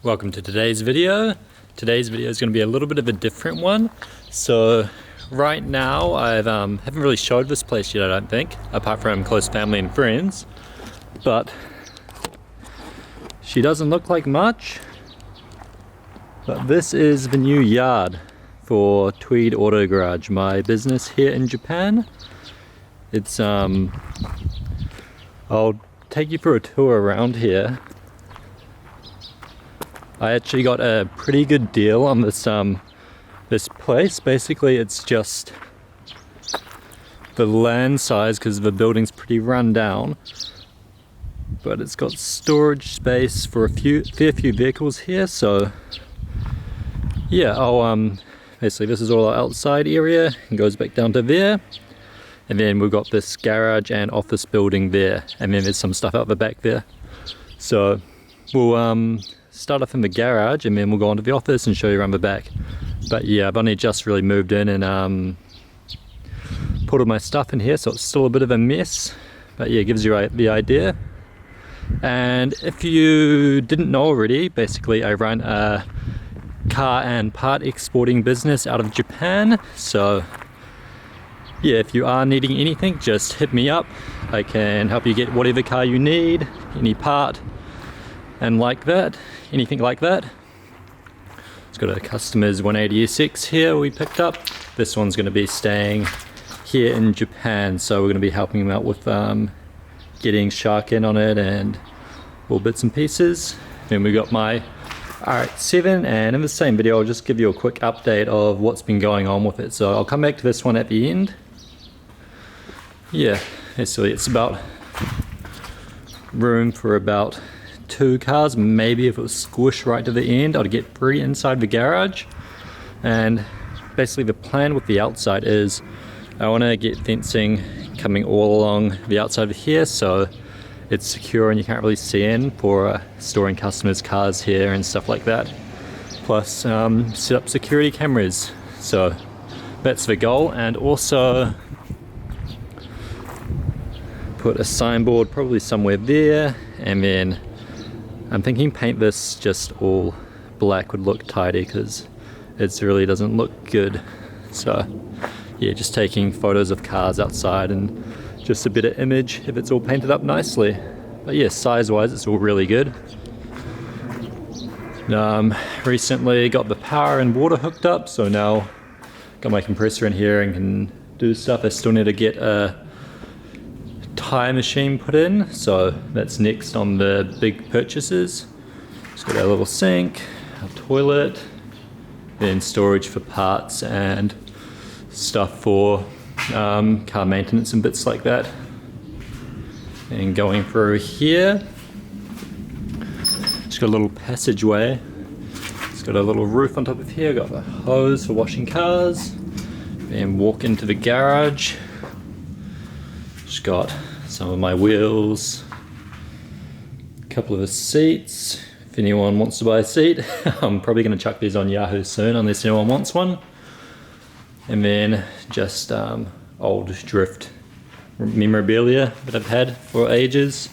Welcome to today's video. Today's video is going to be a little bit of a different one. So right now I haven't really showed this place yet, I don't think, apart from close family and friends. But she doesn't look like much. But this is the new yard for Tweed-autogarage, my business here in Japan. It's I'll take you for a tour around here. I actually got a pretty good deal on this this place. Basically, it's just the land size because the building's pretty run down, but it's got storage space for a fair few vehicles here. So yeah, basically this is all our outside area and goes back down to there, and then we've got this garage and office building there, and then there's some stuff out the back there. So we'll start off in the garage and then we'll go on to the office and show you around the back. But yeah, I've only just really moved in and put all my stuff in here, so it's still a bit of a mess, but yeah, it gives you the idea. And if you didn't know already, basically I run a car and part exporting business out of Japan. So yeah, if you are needing anything, just hit me up. I can help you get whatever car you need, any part and like that, anything like that. It's got a customer's 180SX here we picked up. This one's going to be staying here in Japan, so we're going to be helping him out with getting shark in on it and all bits and pieces. Then we got my RX-7, and in the same video I'll just give you a quick update of what's been going on with it. So I'll come back to this one at the end. Yeah, basically it's about room for about 2 cars. Maybe if it was squished right to the end, I'd get 3 inside the garage. And basically the plan with the outside is I want to get fencing coming all along the outside of here, so it's secure and you can't really see in for storing customers' cars here and stuff like that. Plus set up security cameras. So that's the goal, and also put a signboard probably somewhere there, and then I'm thinking paint this just all black would look tidy because it really doesn't look good. So yeah, just taking photos of cars outside and just a bit of image if it's all painted up nicely. But yeah, size wise it's all really good. Recently got the power and water hooked up, so now got my compressor in here and can do stuff. I still need to get a tire machine put in, so that's next on the big purchases. Just got our little sink, our toilet, then storage for parts and stuff for car maintenance and bits like that. And going through here, just got a little passageway. It's got a little roof on top of here, got a hose for washing cars, then walk into the garage. Just got some of my wheels, a couple of the seats. If anyone wants to buy a seat, I'm probably going to chuck these on Yahoo soon unless anyone wants one. And then just old drift memorabilia that I've had for ages.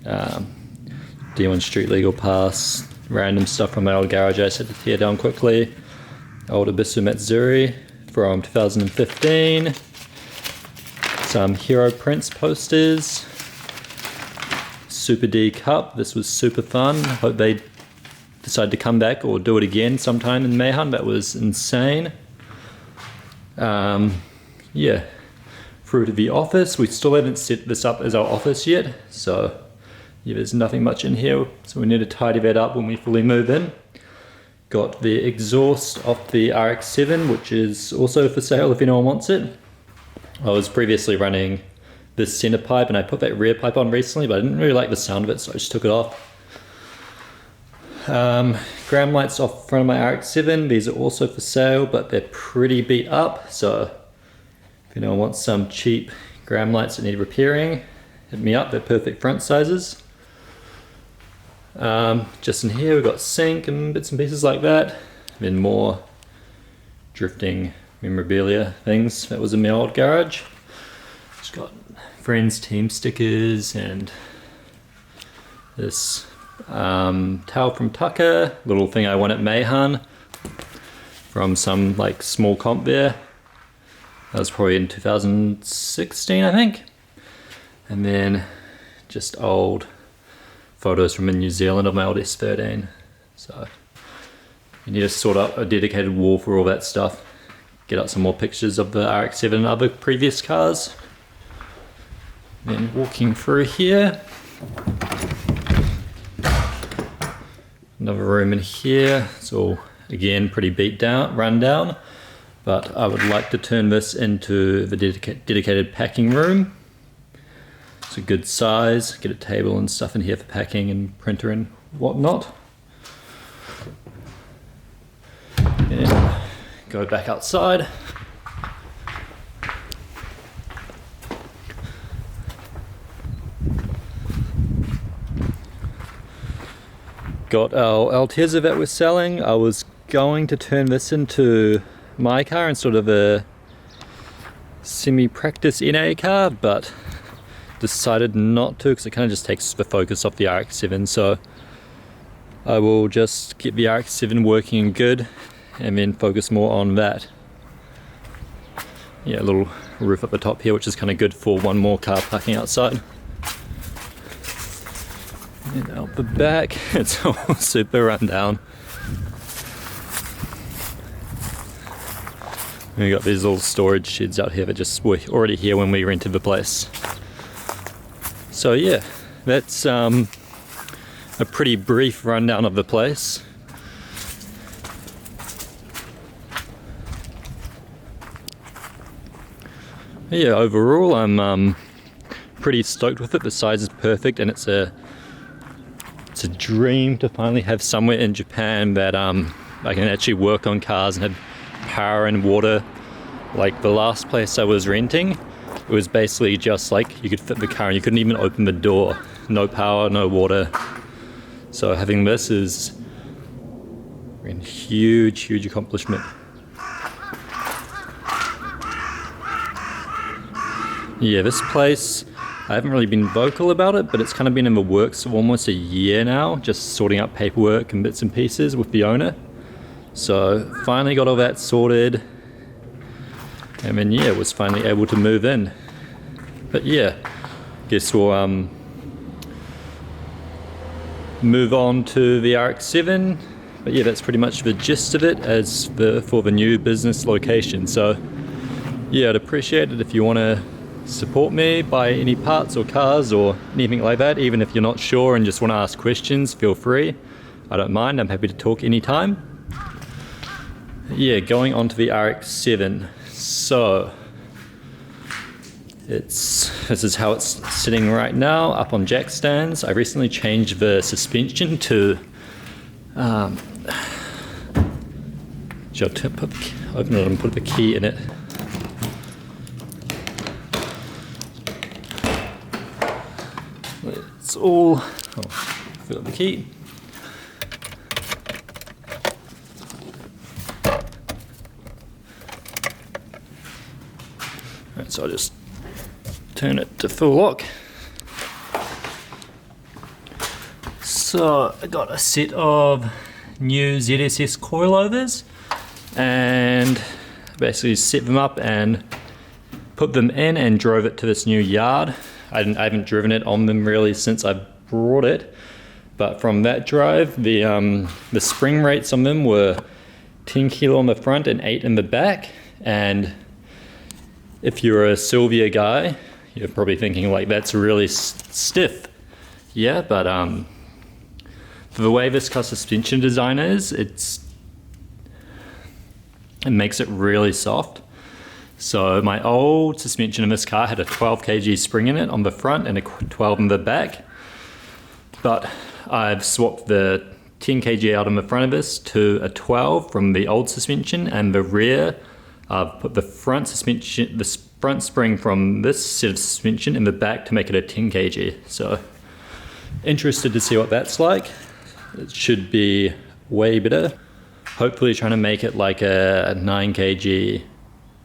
D1 Street Legal Pass, random stuff from my old garage I just had to tear down quickly. Old Abisu Matsuri from 2015. Some Hero Prince posters. Super D Cup, this was super fun. I hope they decide to come back or do it again sometime in Mayhem. That was insane. Yeah, through to the office. We still haven't set this up as our office yet, so yeah, there's nothing much in here, so we need to tidy that up when we fully move in. Got the exhaust off the RX-7, which is also for sale if anyone wants it. I was previously running this center pipe and I put that rear pipe on recently, but I didn't really like the sound of it, so I just took it off. Ground lights off front of my RX-7, these are also for sale, but they're pretty beat up, so if anyone wants some cheap ground lights that need repairing, hit me up, they're perfect front sizes. Just in here we've got sink and bits and pieces like that, then more drifting memorabilia things that was in my old garage. Just got friends team stickers and This towel from Tucker, little thing I won at Mayhan from some like small comp there. That was probably in 2016, I think. And then just old photos from in New Zealand of my old S13. So you need to sort out a dedicated wall for all that stuff. Get out some more pictures of the RX-7 and other previous cars. Then walking through here. Another room in here. It's all, again, pretty beat down, run down. But I would like to turn this into the dedicated packing room. It's a good size. Get a table and stuff in here for packing and printer and whatnot. And go back outside. Got our Altezza that we're selling. I was going to turn this into my car and sort of a semi-practice NA car, but decided not to because it kind of just takes the focus off the RX-7. So I will just get the RX-7 working good and then focus more on that. Yeah, a little roof up the top here, which is kind of good for one more car parking outside. And out the back, it's all super run down. We got these little storage sheds out here that just were already here when we rented the place. So yeah, that's a pretty brief rundown of the place. Yeah, overall I'm pretty stoked with it. The size is perfect, and it's a dream to finally have somewhere in Japan that I can actually work on cars and have power and water. Like the last place I was renting, it was basically just like you could fit the car and you couldn't even open the door. No power, no water. So having this is a huge accomplishment. Yeah, this place, I haven't really been vocal about it, but it's kind of been in the works for almost a year now, just sorting out paperwork and bits and pieces with the owner. So finally got all that sorted, and then yeah, was finally able to move in. But yeah, guess we'll move on to the RX-7. But yeah, that's pretty much the gist of it for the new business location. So yeah, I'd appreciate it if you want to support me, buy any parts or cars or anything like that. Even if you're not sure and just want to ask questions, feel free. I don't mind, I'm happy to talk anytime. Yeah, going on to the RX-7. So this is how it's sitting right now, up on jack stands. I recently changed the suspension to open it and put the key in it. It's all, fill up the key. Alright, so I'll just turn it to full lock. So I got a set of new ZSS coilovers and basically set them up and put them in and drove it to this new yard. I haven't driven it on them really since I brought it, but from that drive, the spring rates on them were 10 kilo on the front and 8 in the back. And if you're a Sylvia guy, you're probably thinking like that's really stiff. Yeah, but for the way this car suspension design is, it makes it really soft. So my old suspension in this car had a 12 kg spring in it on the front and a 12 in the back. But I've swapped the 10 kg out on the front of this to a 12 from the old suspension, and the rear, I've put the front suspension, the front spring from this set of suspension in the back to make it a 10 kg. So interested to see what that's like. It should be way better. Hopefully trying to make it like a 9 kg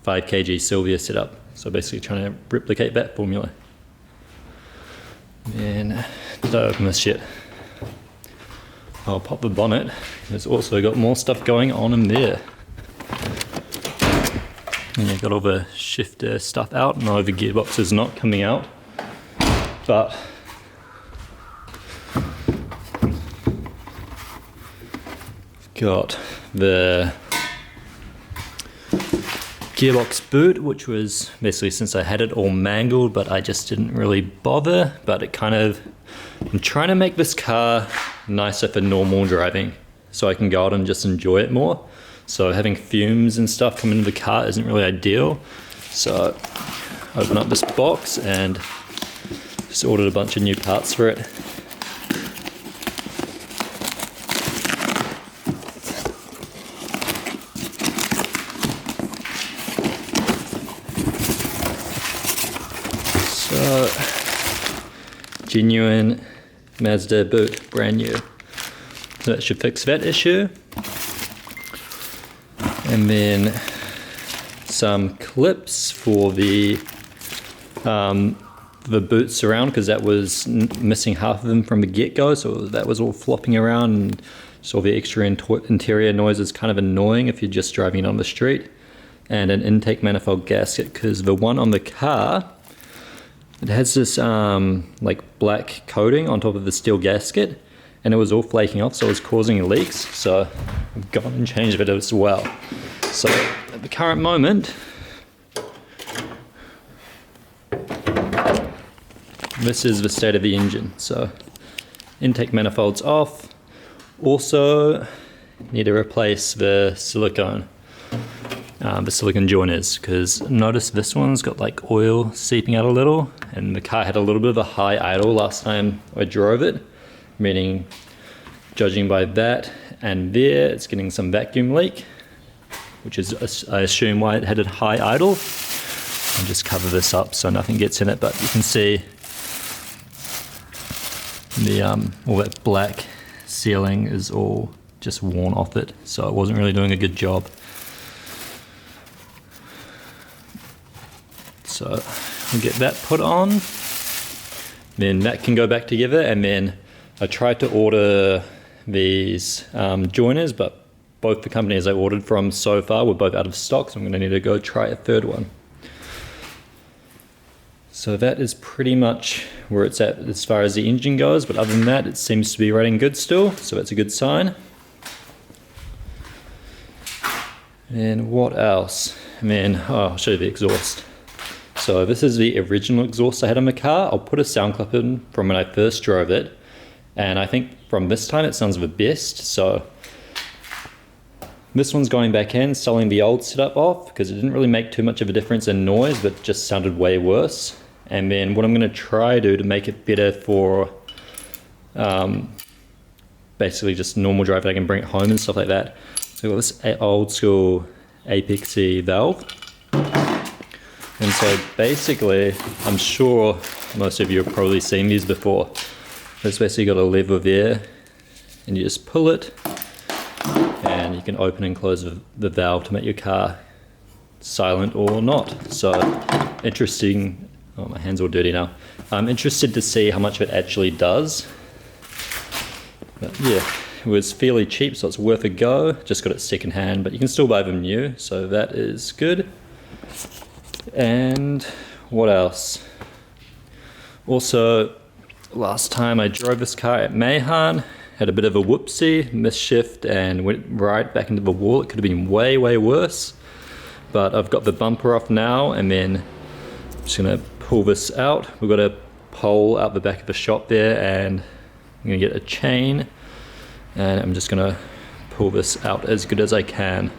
5 kg Sylvia setup. So basically trying to replicate that formula. And did I open this shit? I'll pop the bonnet. There's also got more stuff going on in there. And you've got all the shifter stuff out. No, the gearbox is not coming out. But got the gearbox boot, which was basically, since I had it all mangled, but I just didn't really bother. But it kind of, I'm trying to make this car nicer for normal driving so I can go out and just enjoy it more. So having fumes and stuff come into the car isn't really ideal. So I open up this box and just ordered a bunch of new parts for it. So, genuine Mazda boot, brand new. So that should fix that issue. And then some clips for the boot surround, because that was missing half of them from the get-go, so that was all flopping around, and so the extra interior noise is kind of annoying if you're just driving it on the street. And an intake manifold gasket, because the one on the car, it has this like black coating on top of the steel gasket, and it was all flaking off, so it was causing leaks. So I've gone and changed it as well. So at the current moment, this is the state of the engine. So intake manifold's off. Also need to replace the silicone joiners, because notice this one's got like oil seeping out a little, and the car had a little bit of a high idle last time I drove it, meaning judging by that and there, it's getting some vacuum leak, which is, I assume, why it had a high idle. I'll just cover this up so nothing gets in it, but you can see the all that black sealing is all just worn off it, so it wasn't really doing a good job. So we'll get that put on, then that can go back together. And then I tried to order these joiners, but both the companies I ordered from so far were both out of stock, so I'm going to need to go try a third one. So that is pretty much where it's at as far as the engine goes, but other than that, it seems to be running good still, so that's a good sign. And what else? And then, I'll show you the exhaust. So this is the original exhaust I had on the car. I'll put a sound clip in from when I first drove it, and I think from this time it sounds the best. So this one's going back in, selling the old setup off, because it didn't really make too much of a difference in noise, but just sounded way worse. And then what I'm going to try to do to make it better for basically just normal driving, I can bring it home and stuff like that. So I've got this old school apexy valve. And so basically, I'm sure most of you have probably seen these before. It's basically got a lever there, and you just pull it, and you can open and close the valve to make your car silent or not. So interesting. Oh, my hand's all dirty now. I'm interested to see how much it actually does. But yeah, it was fairly cheap, so it's worth a go. Just got it second hand, but you can still buy them new, so that is good. And what else? Also, last time I drove this car at Mahan, had a bit of a whoopsie, missed shift and went right back into the wall. It could have been way, way worse. But I've got the bumper off now, and then I'm just gonna pull this out. We've got a pole out the back of the shop there, and I'm gonna get a chain, and I'm just gonna pull this out as good as I can.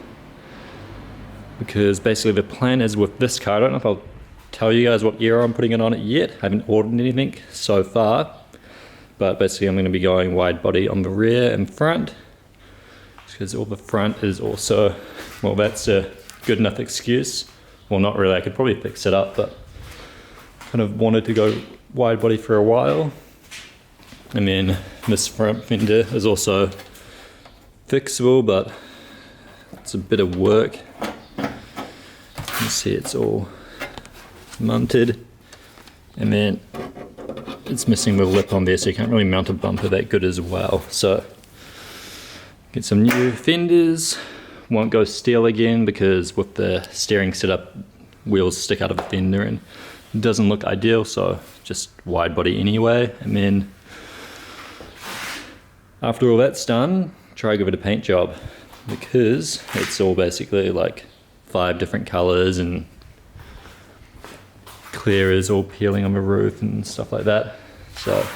Because basically the plan is with this car, I don't know if I'll tell you guys what year I'm putting it on it yet. I haven't ordered anything so far, but basically I'm going to be going wide body on the rear and front, because all the front is also, well, that's a good enough excuse. Well, not really, I could probably fix it up, but kind of wanted to go wide body for a while. And then this front fender is also fixable, but it's a bit of work. You can see it's all mounted, and then it's missing the lip on there, so you can't really mount a bumper that good as well. So Get some new fenders. Won't go steel again because with the steering setup, wheels stick out of the fender and it doesn't look ideal, so just wide body anyway. And then after all that's done, try give it a paint job because it's all basically like 5 different colors and clear is all peeling on the roof and stuff like that. So it'd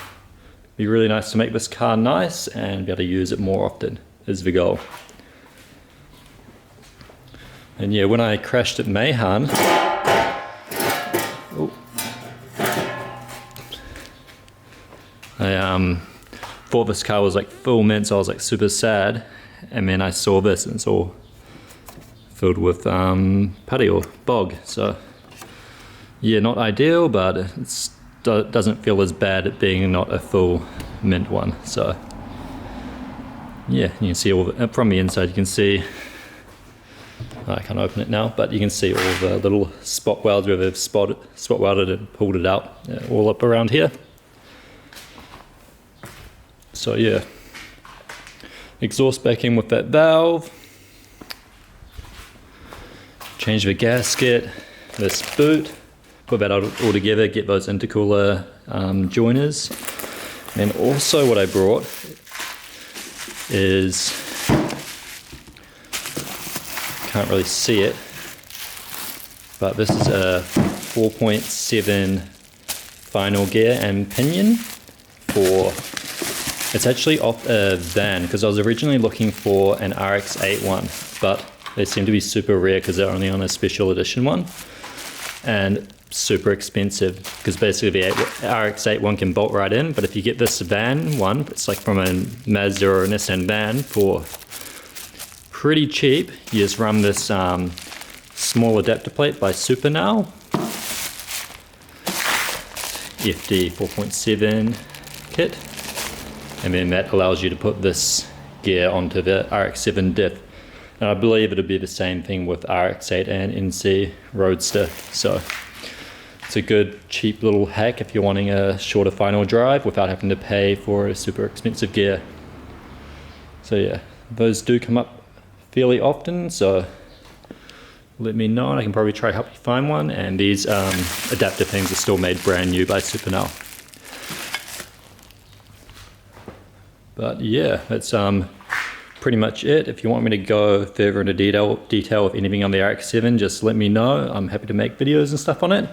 be really nice to make this car nice and be able to use it more often is the goal. And yeah, when I crashed at Mayhan, I thought this car was like full mint, so I was like super sad. And then I saw this and it's all filled with putty or bog. So yeah, not ideal, but it doesn't feel as bad at being not a full mint one. So yeah, you can see all from the inside. You can see. I can't open it now, but you can see all the little spot welds where they've spot welded and pulled it out, all up around here. So yeah, exhaust back in with that valve. Change the gasket, this boot, put that all together, get those intercooler joiners. And also what I brought is, can't really see it, but this is a 4.7 final gear and pinion for, it's actually off a van because I was originally looking for an RX-8 one, but they seem to be super rare because they're only on a special edition one and super expensive because basically the RX-8 one can bolt right in, but if you get this van one, it's like from a Mazda or a Nissan van for pretty cheap. You just run this small adapter plate by Supernal, FD 4.7 kit, and then that allows you to put this gear onto the RX-7 diff. And I believe it'll be the same thing with RX-8 and NC Roadster. So it's a good cheap little hack if you're wanting a shorter final drive without having to pay for a super expensive gear. So yeah, those do come up fairly often, so let me know and I can probably try to help you find one. And these adapter things are still made brand new by Supernal. But yeah, that's pretty much it. If you want me to go further into detail with anything on the RX-7, just let me know. I'm happy to make videos and stuff on it.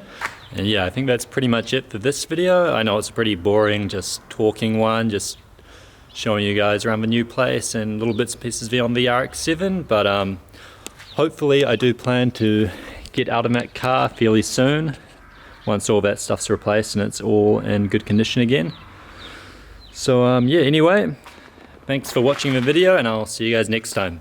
And yeah, I think that's pretty much it for this video. I know it's a pretty boring, just talking one, just showing you guys around the new place and little bits and pieces on the RX-7, but hopefully I do plan to get out of that car fairly soon once all that stuff's replaced and it's all in good condition again. So yeah, anyway, thanks for watching the video and I'll see you guys next time.